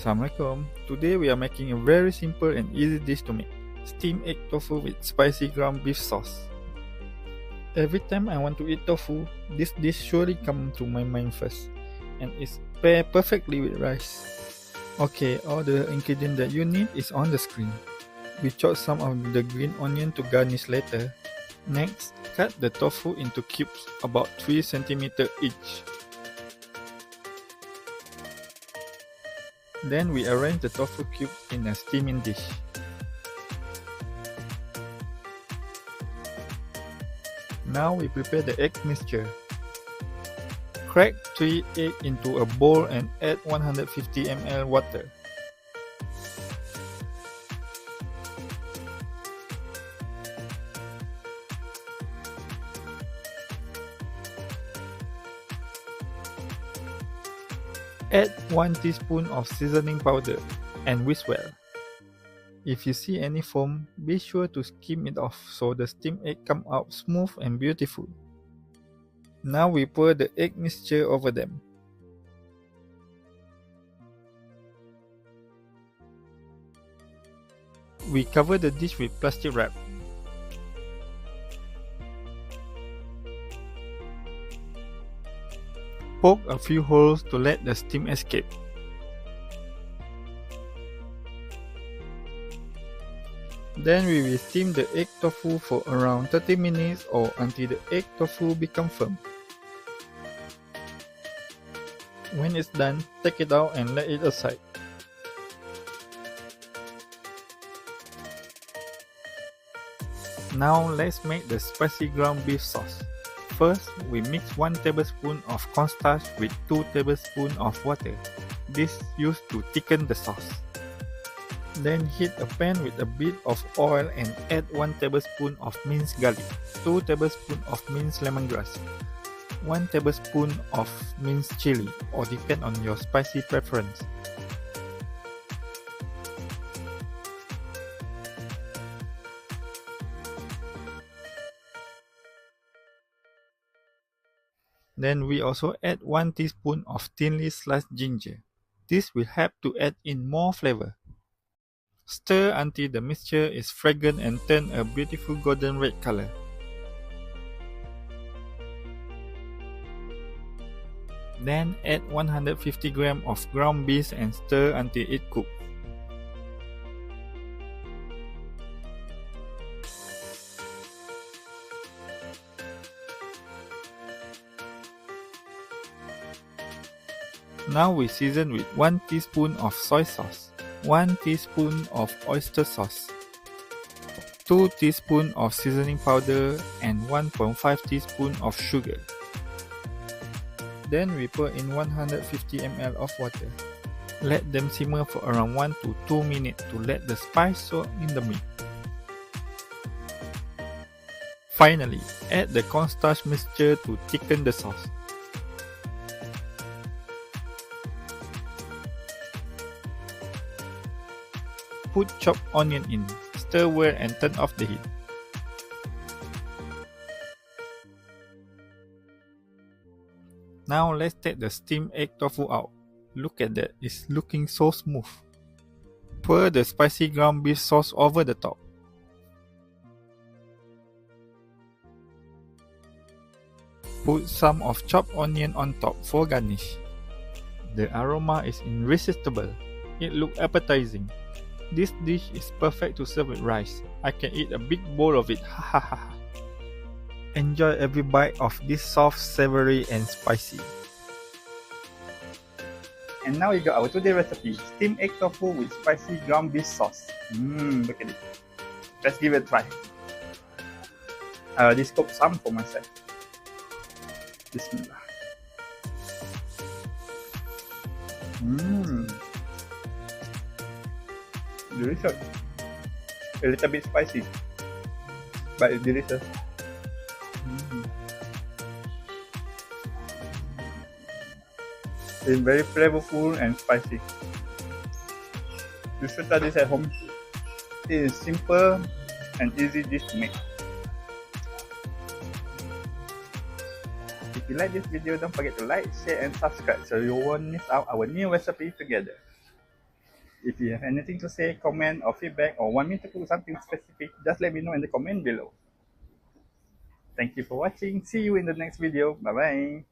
Assalamualaikum. Today we are making a very simple and easy dish to make. Steamed egg tofu with spicy ground beef sauce. Every time I want to eat tofu, this dish surely comes to my mind first. And it's paired perfectly with rice. Okay, all the ingredients that you need is on the screen. We chop some of the green onion to garnish later. Next, cut the tofu into cubes about 3 cm each. Then we arrange the tofu cubes in a steaming dish. Now we prepare the egg mixture. Crack 3 eggs into a bowl and add 150 ml water. Add 1 teaspoon of seasoning powder and whisk well. If you see any foam, be sure to skim it off so the steamed egg comes out smooth and beautiful. Now we pour the egg mixture over them. We cover the dish with plastic wrap. Poke a few holes to let the steam escape. Then we will steam the egg tofu for around 30 minutes or until the egg tofu becomes firm. When it's done, take it out and let it aside. Now let's make the spicy ground beef sauce. First, we mix 1 tablespoon of cornstarch with 2 tablespoons of water. This is used to thicken the sauce. Then heat a pan with a bit of oil and add 1 tablespoon of minced garlic, 2 tablespoons of minced lemongrass, 1 tablespoon of minced chili, or depend on your spicy preference. Then we also add 1 teaspoon of thinly sliced ginger. This will help to add in more flavor. Stir until the mixture is fragrant and turn a beautiful golden red color. Then add 150 grams of ground beef and stir until it cooks. Now we season with 1 teaspoon of soy sauce, 1 teaspoon of oyster sauce, 2 teaspoons of seasoning powder and 1.5 teaspoon of sugar. Then we pour in 150 ml of water. Let them simmer for around 1 to 2 minutes to let the spice soak in the meat. Finally, add the cornstarch mixture to thicken the sauce. Put chopped onion in, stir well and turn off the heat. Now let's take the steamed egg tofu out. Look at that, it's looking so smooth. Pour the spicy ground beef sauce over the top. Put some of chopped onion on top for garnish. The aroma is irresistible. It looks appetizing. This dish is perfect to serve with rice. I can eat a big bowl of it, ha ha ha. Enjoy every bite of this soft, savory and spicy. And now we got our today's recipe, steamed egg tofu with spicy ground beef sauce. Look at it. Let's give it a try. I already scooped some for myself. Bismillah. Delicious. A little bit spicy, but it's delicious. It's very flavorful and spicy. You should try this at home. It is simple and easy dish to make. If you like this video, don't forget to like, share and subscribe so you won't miss out our new recipe together. If you have anything to say, comment, or feedback, or want me to cook something specific, just let me know in the comment below. Thank you for watching. See you in the next video. Bye bye.